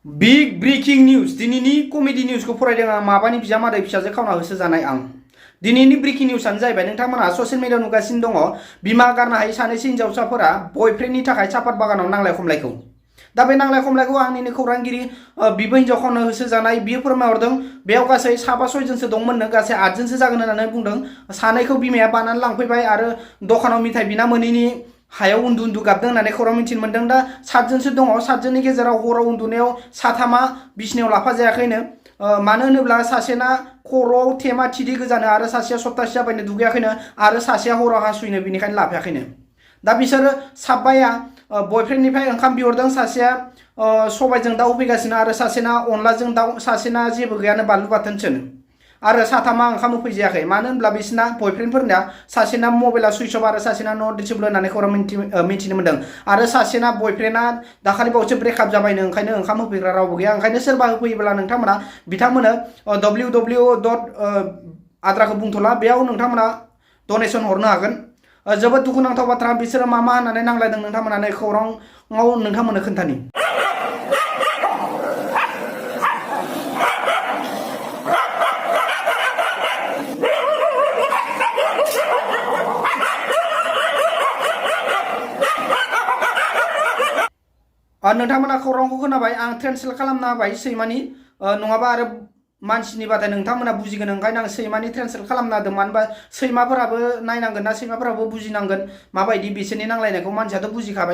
big breaking news दिनैनि comedy निउजखौ फरायदों आं माबानि बिजामादै फिसाजो खावना होसोजानाय आं दिनैनि ब्रेकिं निउजआनो जाहैबाय नोंथांमोना ससियेल मिडियायाव नुगासिनो दङ बिमा गारनो हायै सानैसो हिनजावसाफोरा बयफ्रेन्डनि थाखाय सापात बागानाव नांलाय खमलायखौ दा बे नांलाय खमलायखौ आंनिनो खौरांगिरि बिबो हिनजाव खावना होसोजानाय बियो फोरमायहरदों बेयाव गासै साबा सयजनसो दंमोननो गासै 8 जनसो जागोन होननानै बुंदों सानैखौ बिमाया बानानै लांफैबाय आरो दखानाव मिथाइ बिना मोनैनि हायाव उन्दु उन्दु गाबदों होननानै खौरां मिथिनो मोनदों दा 7 जनसो दङ 7 जननि गेजेराव हराव उन्दुनायाव साथामा बिसिनायाव लाफा जायाखैनो मानो होनोब्ला सासेना खर'आव थेमा थिदि गोजानो आरो सासेया सप्तासे जाबायनो दुगैयाखैनो आरो सासेया हराव हासुयनो बिनिखायनो लाफायाखैनो दा बिसोरो साबाया बयफ्रेन्डनिफ्राय ओंखाम बिहरदों सासेया सबायजों दाउ होफैगासिनो आरो सासेना अनलाजों दाउ सासेना जेबो गैयानो बानलु बाथोनसोनो आरो साथामा ओंखाम होफैजायाखै मानो होनब्ला बिसिना बयफ्रेन्डफोरना सासेना मबाइला सुइच अफ आरो सासेना नट डिसेबल होननानै खौरां मिथिनो मोनदों आरो सासेना बयफ्रेन्डा दाखालि बावैसो ब्रेकआप जाबायनो ओंखायनो ओंखाम होफैग्रा रावबो गैया ओंखायनो सोरबा होफैयोब्ला नोंथांमोना बिथांमोननो www.आद्राखौ बुंथ'ला बेयाव नोंथांमोना डनेसन हरनो हागोन जोबोद दुखुनांथाव बाथ्रा बिसोरो मा होननानै नांलायदों नोंथांमोना नै खौराङाव नोंथांमोननो खोन्थानि नोंथांमोना खौरांखौ खोनाबाय आं ट्रेन्सलेट खालामना होबाय सैमानि नङाबा आरो मानसिनि बाथाय नोंथांमोना बुजिगोन ओंखायनो आं सैमानि ट्रेन्सलेट खालामना होदों मानो होनबा सैमाफोराबो नायनांगोन ना सैमाफोराबो बुजिनांगोन माबायदि बिसोरनि नांलायनायखौ मानसियाथ' बुजिखाबाय